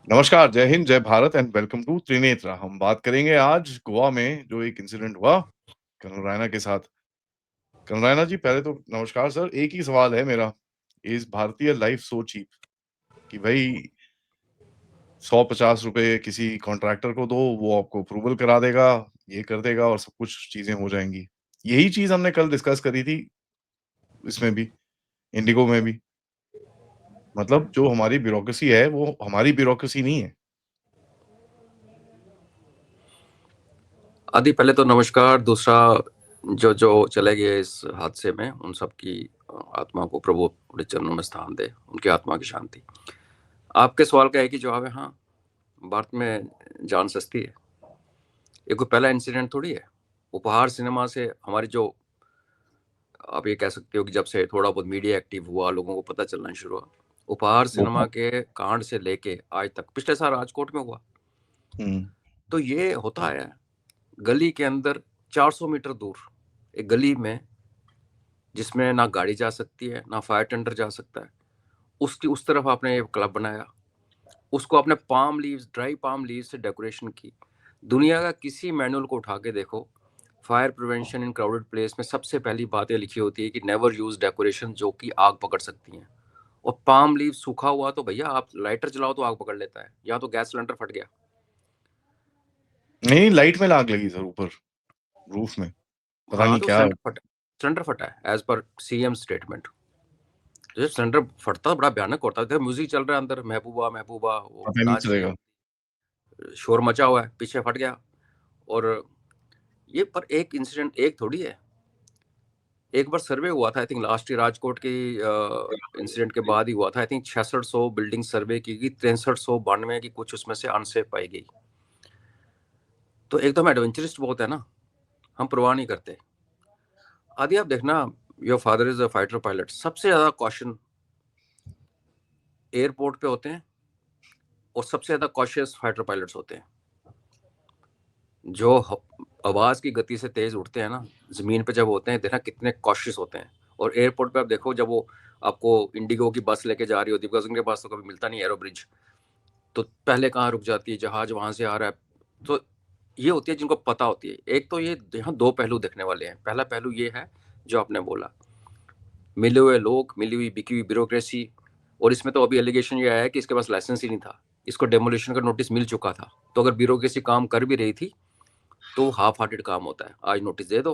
नमस्कार, जय हिंद, जय Bharat and welcome to Trinetra. हम बात करेंगे आज गोवा में जो एक इंसिडेंट हुआ करण रैना के साथ। करण रैना जी, पहले तो नमस्कार सर। एक ही सवाल है मेरा, इज़ भारतीय लाइफ सो चीप कि भई ₹100-50 किसी कॉन्ट्रैक्टर को दो, वो आपको अप्रूवल करा देगा, ये कर देगा और सब कुछ चीज़ें हो जाएँगी। यही चीज़ हमने कल डिस्कस करी थी इसमें भी, इंडिगो में भी। मतलब जो हमारी ब्यूरोक्रेसी है, वो हमारी ब्यूरोक्रेसी नहीं है। आदि पहले तो नमस्कार। दूसरा, जो जो चले गए इस हादसे में उन सब की आत्मा को प्रभु अपने चरणों में स्थान दे, उनकी आत्मा की शांति। आपके सवाल का एक ही जवाब है, हाँ, भारत में जान सस्ती है। ये कोई पहला इंसिडेंट थोड़ी है। उपहार सिनेमा से हमारी जो, आप ये कह सकते हो कि जब से थोड़ा बहुत मीडिया एक्टिव हुआ, लोगों को पता चलना शुरू हुआ, उपहार वो सिनेमा के कांड से लेके आज तक, पिछले साल राजकोट में हुआ, हुँ, तो ये होता है गली के अंदर 400 मीटर दूर एक गली में, जिसमें ना गाड़ी जा सकती है, ना फायर टेंडर जा सकता है, उसकी उस तरफ आपने ये क्लब बनाया। उसको आपने palm leaves, dry palm leaves से डेकोरेशन की। दुनिया का किसी मैनुअल को उठा के देखो, फायर प्रिवेंशन इन क्राउडेड प्लेस में सबसे पहली बात ये लिखी होती है कि नेवर यूज डेकोरेशन जो कि आग पकड़ सकती हैं। और पाम लीव सूखा हुआ तो भैया आप लाइटर जलाओ तो आग पकड़ लेता है, या तो गैस सिलेंडर फट गया। नहीं, लाइट में आग लगी सर ऊपर, रूफ में। पता हाँ, नहीं तो क्या। सिलेंडर फटा है एज पर सीएम स्टेटमेंट। जब सिलेंडर फटता बड़ा भयानक होता है। म्यूजिक चल रहा है अंदर, महबूबा महबूबा, वो पता नहीं नाच रही है, चलेगा। शोर मचा हुआ है, पीछे फट गया। और ये पर एक इंसिडेंट एक थोड़ी है। एक बार सर्वे हुआ था, I think last year Rajkot की इंसिडेंट के बाद ही हुआ था। आई थिंक 6600 बिल्डिंग सर्वे की गई, 6392 की कुछ उसमें से अनसेफ पाई गई। तो एक तो हम एडवेंचरिस्ट बहुत है ना, हम परवाह नहीं करते। आदि आप देखना, your father is a fighter pilot, सबसे ज्यादा क्वेश्चन एयरपोर्ट पे होते हैं और सबसे ज्यादा कॉशियस फाइटर पायलट्स होते हैं। जो आवाज की गति से तेज उड़ते हैं ना, जमीन पे जब होते हैं, देखना कितने कॉशियस होते हैं। और एयरपोर्ट पे आप देखो, जब वो आपको इंडिगो की बस लेके जा रही होती है, बिकॉज उनके पास तो कभी मिलता नहीं एरो ब्रिज, तो पहले कहाँ रुक जाती है, जहाज वहां से आ रहा है। तो ये होती है जिनको पता होती है। एक तो ये यहाँ दो पहलू देखने वाले हैं। पहला पहलू ये है जो आपने बोला, मिले हुए लोग, मिली हुई बिकी हुई ब्यूरोक्रेसी। और इसमें तो अभी एलिगेशन ये आया है कि इसके पास लाइसेंस ही नहीं था, इसको डेमोलिशन का नोटिस मिल चुका था। तो अगर ब्यूरोक्रेसी काम कर भी रही थी तो हाफ हार्टेड काम होता है। आज नोटिस दे दो,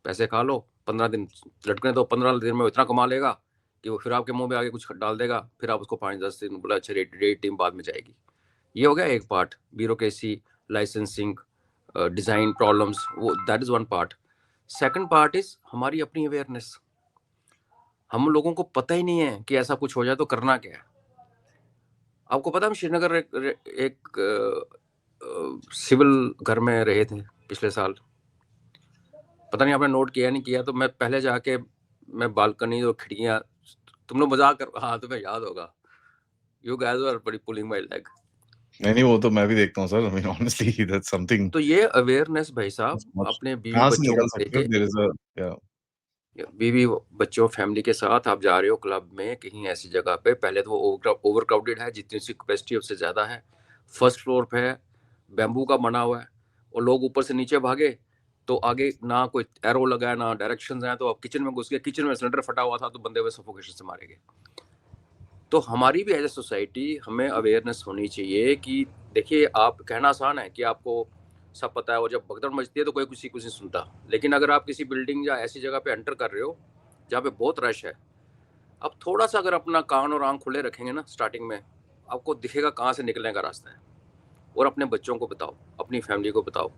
पैसे खा लो, 15 दिन लटकने दो, 15 दिन में वो इतना कमा लेगा कि वो फिर आपके मुंह में आगे कुछ डाल देगा, फिर आप उसको 5-10 दिन बोला अच्छा रेट टीम बाद में जाएगी। ये हो गया एक part, bureaucracy, licensing, design problems, वो that is one part. Second part is हमारी अपनी अवेयरनेस। हम लोगों को पता ही नहीं है कि ऐसा कुछ हो जाए तो करना क्या है। आपको पता है, हम श्रीनगर एक सिविल घर में रहे थे पिछले साल। पता नहीं आपने नोट किया नहीं किया, तो मैं पहले जाके, मैं बालकनी और खिड़कियां, तुम लोग मजाक कर, हाँ तुम्हें याद होगा, यू गाइस वर बड़ी पुलिंग माय लेग। नहीं, नहीं, वो तो मैं भी देखता हूँ sir. I mean honestly that's something. तो ये अवेयरनेस भाई साहब, अपने बीवी कहाँ से बच्चों निकल को सकते हो, लेके, देयर इज़ अ या बीवी बच्चों फैमिली के साथ आप जा रहे हो क्लब में कहीं ऐसी जगह पे, पहले तो वो ओवर क्राउडेड है, जितनी उसकी कैपेसिटी उससे ज़्यादा है। फर्स्ट फ्लोर पे है, बैम्बू का बना हुआ है, और लोग ऊपर से नीचे भागे तो आगे ना कोई एरो लगा है ना डायरेक्शंस हैं, तो आप किचन में घुस गए, किचन में सिलेंडर फटा हुआ था तो बंदे हुए सफोकेशन से मारे गए। तो हमारी भी एज ए सोसाइटी हमें अवेयरनेस होनी चाहिए कि देखिए, आप कहना आसान है कि आपको सब पता है, और जब भगदड़ मचती है तो कोई किसी कुछ नहीं सुनता। लेकिन अगर आप किसी बिल्डिंग या ऐसी जगह पे एंटर कर रहे हो जहाँ पे बहुत रश है, आप थोड़ा सा अगर अपना कान और आंख खुले रखेंगे ना स्टार्टिंग में, आपको दिखेगा कहाँ से निकलने का रास्ता है। और अपने बच्चों को बताओ, अपनी फैमिली को बताओ।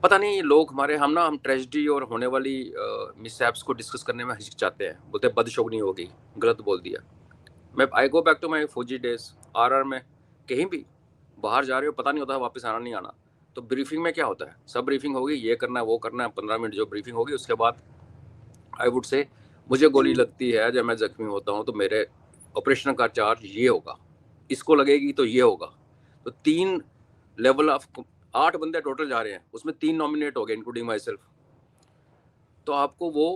पता नहीं लोग हमारे, हम ट्रेजिडी और होने वाली मिसहैप्स को डिस्कस करने में हिचकिचाते हैं, बोलते बदशगुनी हो गई, गलत बोल दिया। मैं आई गो बैक टू माई फौजी डेज। आरआर में कहीं भी बाहर जा रहे हो, पता नहीं होता वापस आना नहीं आना। तो ब्रीफिंग में क्या होता है, सब ब्रीफिंग होगी, ये करना है वो करना है, 15 मिनट जो ब्रीफिंग होगी उसके बाद आई वुड से मुझे गोली लगती है, जब मैं जख्मी होता हूँ तो मेरे ऑपरेशन का चार्ज ये होगा, इसको लगेगी तो ये होगा। तो 3 लेवल ऑफ, 8 बंदे टोटल जा रहे हैं, उसमें 3 नॉमिनेट हो गए इंक्लूडिंग माई सेल्फ। तो आपको वो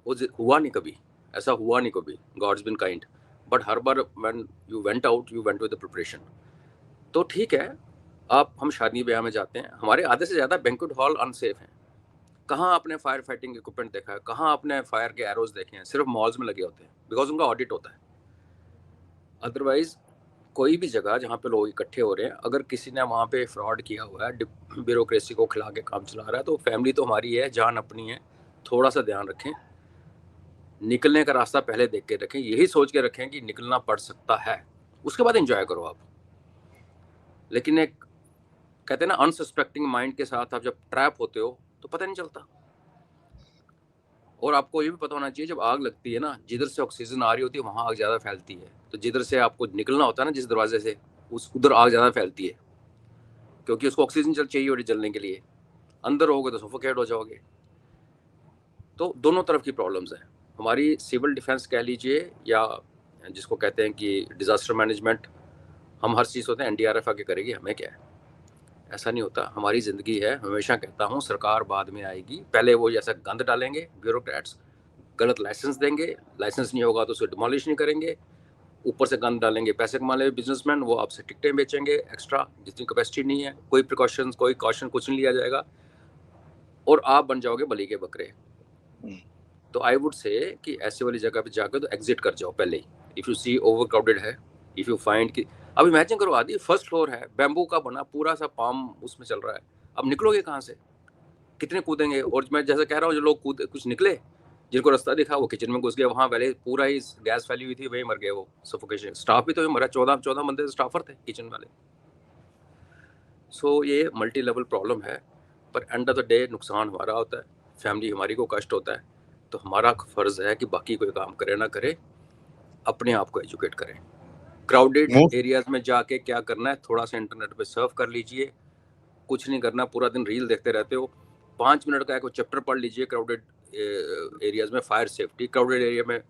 हुआ नहीं कभी, ऐसा हुआ नहीं कभी, गॉड्स बिन काइंड। बट हर बार when you went out you went with the preparation. तो ठीक है, आप हम शादी ब्याह में जाते हैं, हमारे आधे से ज़्यादा बैंक्वेट हॉल अनसेफ हैं। कहाँ आपने फायर फाइटिंग इक्विपमेंट देखा है, कहाँ आपने फायर के एरोज देखे हैं? सिर्फ मॉल्स में लगे होते हैं, बिकॉज उनका ऑडिट होता है। अदरवाइज कोई भी जगह जहाँ पे लोग इकट्ठे हो रहे हैं, अगर किसी ने वहाँ पे फ्रॉड किया हुआ है, ब्यूरोक्रेसी को खिला के काम चला रहा है, तो फैमिली तो हमारी है, जान अपनी है, थोड़ा सा ध्यान रखें। निकलने का रास्ता पहले देख के रखें, यही सोच के रखें कि निकलना पड़ सकता है, उसके बाद एंजॉय करो आप। लेकिन एक कहते हैं ना, अनसस्पेक्टिंग माइंड के साथ आप जब ट्रैप होते हो तो पता नहीं चलता। और आपको ये भी पता होना चाहिए, जब आग लगती है ना, जिधर से ऑक्सीजन आ रही होती है वहाँ आग ज़्यादा फैलती है। तो जिधर से आपको निकलना होता है ना, जिस दरवाजे से, उधर आग ज़्यादा फैलती है, क्योंकि उसको ऑक्सीजन चाहिए होती जलने के लिए। अंदर रहोगे तो सफोकेट हो जाओगे। तो दोनों तरफ की प्रॉब्लम्स हैं। हमारी सिविल डिफेंस कह लीजिए, या जिसको कहते हैं कि डिज़ास्टर मैनेजमेंट, हम हर चीज़ होते हैं एनडीआरएफ आके करेगी, हमें क्या है? ऐसा नहीं होता। हमारी ज़िंदगी है, हमेशा कहता हूँ, सरकार बाद में आएगी, पहले वो जैसा गंद डालेंगे ब्यूरोक्रेट्स, गलत लाइसेंस देंगे, लाइसेंस नहीं होगा तो उसे डिमोलिश नहीं करेंगे, ऊपर से गंद डालेंगे, पैसे कमा ले बिजनेसमैन, वो आपसे टिकटें बेचेंगे एक्स्ट्रा, जितनी कैपेसिटी नहीं है, कोई प्रिकॉशंस, कोई कॉशन कुछ नहीं लिया जाएगा, और आप बन जाओगे बलि के बकरे। तो आई वुड से कि ऐसे वाली जगह पे जाकर तो एग्जिट कर जाओ पहले ही। If you see over crowded है, इफ़ यू फाइंड कि अब इमेजिन करो आदि फर्स्ट फ्लोर है, बैम्बू का बना पूरा सा पाम उसमें चल रहा है, अब निकलोगे कहाँ से? कितने कूदेंगे? और मैं जैसे कह रहा हूँ, जो लोग कूद कुछ निकले, जिनको रास्ता दिखा वो किचन में घुस गया, वहाँ पहले पूरा ही गैस फैली हुई थी, वही मर गए वो, सफोकेशन। स्टाफ भी तो मरा, 14 बंदे स्टाफर थे किचन वाले। सो ये मल्टी लेवल प्रॉब्लम है, पर एंड ऑफ द डे नुकसान हमारा होता है, फैमिली हमारी को कष्ट होता है। तो हमारा फ़र्ज़ है कि बाकी कोई काम करे ना करे, अपने आप को एजुकेट करें। क्राउडेड एरियाज में जाके क्या करना है, थोड़ा सा इंटरनेट पे सर्फ कर लीजिए, कुछ नहीं करना, पूरा दिन रील देखते रहते हो, 5 मिनट का एक चैप्टर पढ़ लीजिए क्राउडेड एरियाज में, फायर सेफ्टी, क्राउडेड एरिया में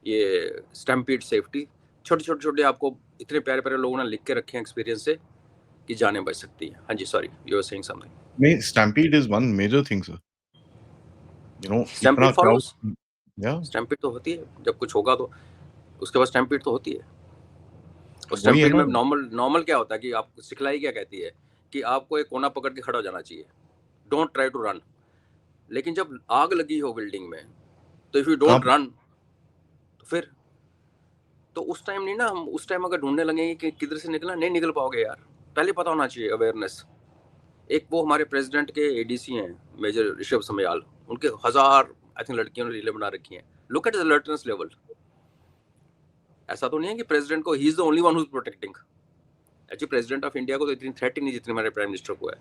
ये स्टैम्पीड सेफ्टी, छोटे आपको इतने प्यारे प्यारे लोगों ने लिख के रखे हैं एक्सपीरियंस से कि जाने बच सकती है। हाँ जी, sorry, you are saying something. नहीं, stampede is one major thing sir, you know, इतना स्टैम्पीड क्राउड। फॉलोस, या स्टैम्पीड तो होती है, जब कुछ होगा तो उसके बाद स्टैम्पीड तो होती है। और वही है स्टैम्पीड ना। में नॉर्मल क्या होता है कि आप सिखलाई क्या कहती है कि आपको एक कोना पकड़ के खड़ा हो जाना चाहिए, डोंट ट्राई टू रन। लेकिन जब आग लगी हो बिल्डिंग में, तो इफ यू डोंट रन, तो फिर तो उस टाइम नहीं ना, हम उस टाइम अगर ढूंढने लगेंगे कि किधर से निकलना, नहीं निकल पाओगे यार। पहले पता होना चाहिए, अवेयरनेस। एक वो हमारे प्रेसिडेंट के एडीसी हैं मेजर ऋषभ समयाल, उनके 1000 आई थिंक लड़कियों ने रीलें बना रखी हैं। Look at the alertness level. ऐसा तो नहीं है कि प्रेसिडेंट को he is the only one who is protecting. Actually president of India को तो इतनी थ्रेट ही नहीं जितनी हमारे प्राइम मिनिस्टर को है।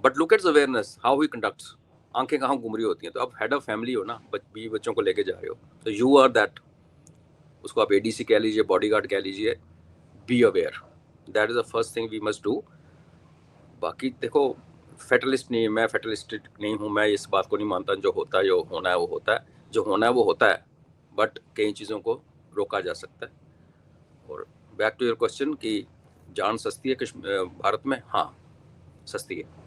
But look at awareness, how he conducts. आंखें कहाँ घूम रही होती हैं। तो आप हेड ऑफ फैमिली हो ना, बच्चों को लेके जा रहे हो, तो यू आर दैट, उसको आप एडीसी कह लीजिए, बॉडीगार्ड कह लीजिए, be aware, that is the first thing we must do. बाकी देखो, फेटलिस्ट नहीं, मैं फेटलिस्टिक नहीं हूँ, मैं इस बात को नहीं मानता, जो होता है, जो होना है वो होता है, जो होना है वो होता है, बट कई चीज़ों को रोका जा सकता है। और बैक टू योर क्वेश्चन कि जान सस्ती है भारत में, हाँ सस्ती है।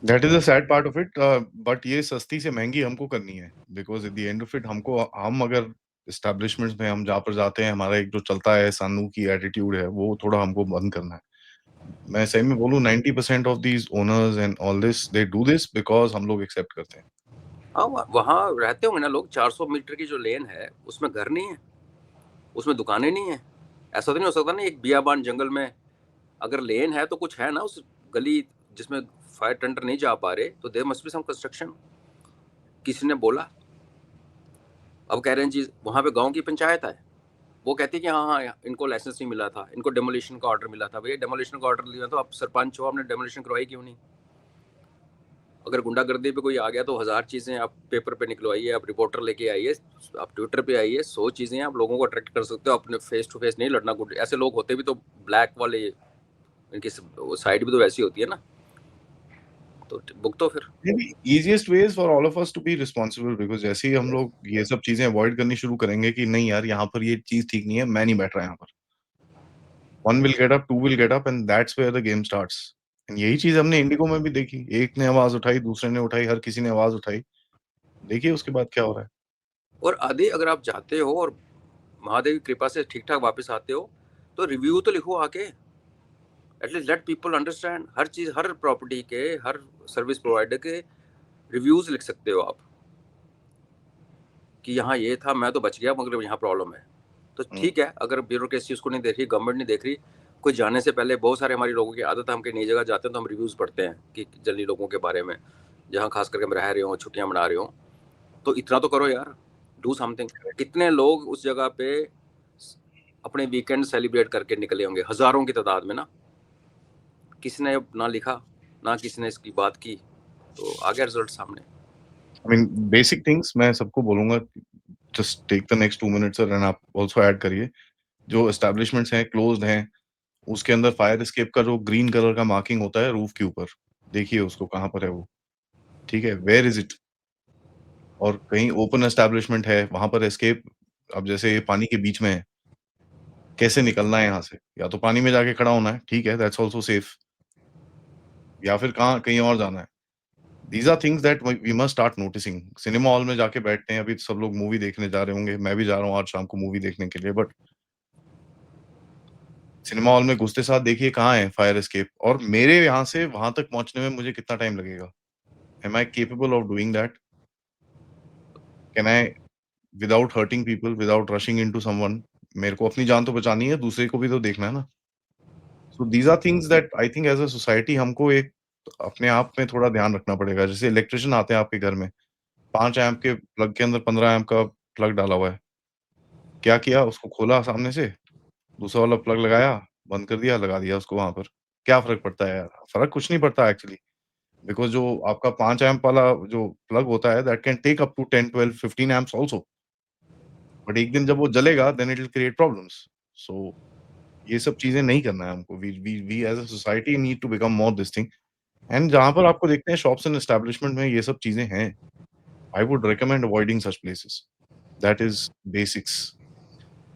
That is the sad part of it, but ये सस्ती से महंगी हमको करनी है, because at the end of it हम अगर एस्टैब्लिशमेंट्स में हम जहाँ पर जाते हैं, हमारा एक जो चलता है सानू की एटीट्यूड है, वो थोड़ा हमको बंद करना है। मैं सही में बोलूँ, 90% of these owners and all this, they do this because हम लोग एक्सेप्ट करते हैं। हाँ, वहाँ रहते होंगे ना लोग। 400 मीटर की जो लेन है उसमें घर नहीं है, उसमें दुकानें नहीं है। ऐसा तो नहीं हो सकता ना, एक बियाबान जंगल में अगर लेन है तो कुछ है ना उस गली जिसमें फायर टेंडर नहीं जा पा रहे, तो there must be some construction. किसी ने बोला, अब कह रहे हैं जी वहाँ पे गांव की पंचायत है, वो कहती है कि हाँ हाँ इनको लाइसेंस नहीं मिला था, इनको डेमोलिशन का ऑर्डर मिला था। भैया डेमोलिशन का ऑर्डर लिया तो आप सरपंच हो, आपने डेमोलिशन करवाई क्यों नहीं? अगर गुंडागर्दी पे कोई आ गया तो 1000 चीज़ें आप पेपर पे निकलवाइए, आप रिपोर्टर लेके आइए, आप ट्विटर पे आइए, 100 चीज़ें आप लोगों को अट्रैक्ट कर सकते हो। अपने फेस टू फेस नहीं लड़ना। गुड ऐसे लोग होते भी तो ब्लैक वाले, इनकी साइड भी तो वैसी होती है ना, तो भुगतो फिर। Maybe easiest way is for all of us to be responsible, because जैसे ही हम लोग ये सब चीजें अवॉइड करनी शुरू करेंगे कि नहीं यार यहाँ पर ये चीज ठीक नहीं है, मैं नहीं बैठ रहा यहाँ पर, one will get up, two will get up, and that's where the game starts. And यही चीज हमने इंडिगो में भी देखी, एक ने आवाज उठाई, दूसरे ने उठाई, हर किसी ने आवाज उठाई, देखिए उसके बाद क्या हो रहा है। और आधे अगर आप जाते हो और महादेव की कृपा से ठीक-ठाक वापस आते हो, तो रिव्यू तो लिखो आके। At least let people understand. हर चीज़, हर प्रॉपर्टी के, हर सर्विस प्रोवाइडर के रिव्यूज़ लिख सकते हो आप। कि यहाँ ये था, मैं तो बच गया, मगर यहाँ प्रॉब्लम है। तो ठीक है, अगर ब्यूरोक्रेसी उसको नहीं देख रही, गवर्नमेंट नहीं देख रही, कोई जाने से पहले बहुत सारे हमारी लोगों की आदत है, हम कहीं नई जगह जाते हैं तो हम रिव्यूज़ पढ़ते हैं कि जल्दी लोगों के बारे में, जहाँ खास करके हम रह रहे हो, छुट्टियाँ मना रहे हो। तो इतना तो करो यार, डू समथिंग। कितने लोग उस जगह पे अपने वीकेंड सेलिब्रेट करके निकले होंगे, हजारों की तादाद में ना। किसी ने ना लिखा, ना किसी ने इसकी बात की, तो आ गया रिजल्ट सामने। आई मीन बेसिक थिंग्स मैं सबको बोलूंगा, just take the next 2 minutes sir, and आप आल्सो ऐड करिए। जो एस्टैब्लिशमेंट्स हैं, क्लोज्ड हैं, उसके अंदर फायर एस्केप का जो ग्रीन कलर का मार्किंग होता है रूफ के ऊपर, देखिए उसको कहाँ पर है वो, ठीक है? Where is it? और कहीं ओपन एस्टैब्लिशमेंट है, वहाँ पर एस्केप, अब जैसे ये पानी के बीच में है, कैसे निकलना है यहाँ से? या तो पानी में जाके खड़ा होना है, ठीक है, दैट्स आल्सो सेफ, या फिर कहाँ कहीं और जाना है। These are things that we must start noticing. Cinema hall में जाके बैठते हैं, अभी सब लोग मूवी देखने जा रहे होंगे, मैं भी जा रहा हूँ आज शाम को मूवी देखने के लिए, बट सिनेमा हॉल में घुसते साथ देखिए कहाँ है फायर एस्केप, और मेरे यहाँ से वहाँ तक पहुँचने में मुझे कितना टाइम लगेगा? Am I capable of doing that? Can I, without hurting people, without rushing into someone, मेरे को अपनी जान तो बचानी है, दूसरे को भी तो देखना है ना। So these are things that I think as a society हमको एक अपने आप में थोड़ा ध्यान रखना पड़ेगा। जैसे इलेक्ट्रिशियन आते हैं आपके घर में, 5 एम्प के प्लग के अंदर 15 एम्प का प्लग डाला हुआ है। क्या किया? उसको खोला सामने से, दूसरा वाला प्लग लगाया, बंद कर दिया, लगा दिया उसको वहाँ पर। क्या फ़र्क पड़ता है यार? फ़र्क कुछ नहीं पड़ता एक्चुअली, बिकॉज़ जो आपका 5 एम्प वाला जो प्लग होता है that can take up to 10, 12, 15 amps also, but एक दिन जब वो जलेगा then it will create problems. So ये सब चीज़ें नहीं करना है हमको। We as a society need to become more this thing, and जहाँ पर आपको देखते हैं शॉप्स एंड एस्टेब्लिशमेंट में ये सब चीज़ें हैं, I would recommend avoiding such places. That is basics.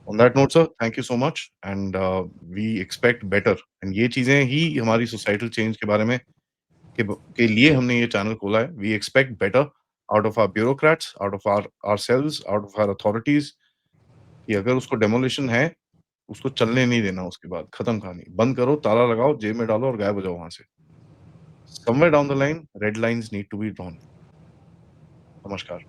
On that note sir, thank you so much, and we expect better, and ये चीज़ें ही हमारी सोसाइटल चेंज के बारे में के लिए हमने ये चैनल खोला है। We expect better out of our bureaucrats, out of ourselves, out of our authorities, कि अगर उसको डेमोलिशन है, उसको चलने नहीं देना उसके बाद, खत्म कहानी। बंद करो, ताला लगाओ, जेब में डालो और गायब हो जाओ वहाँ से। Somewhere down the line, red lines need to be drawn. नमस्कार।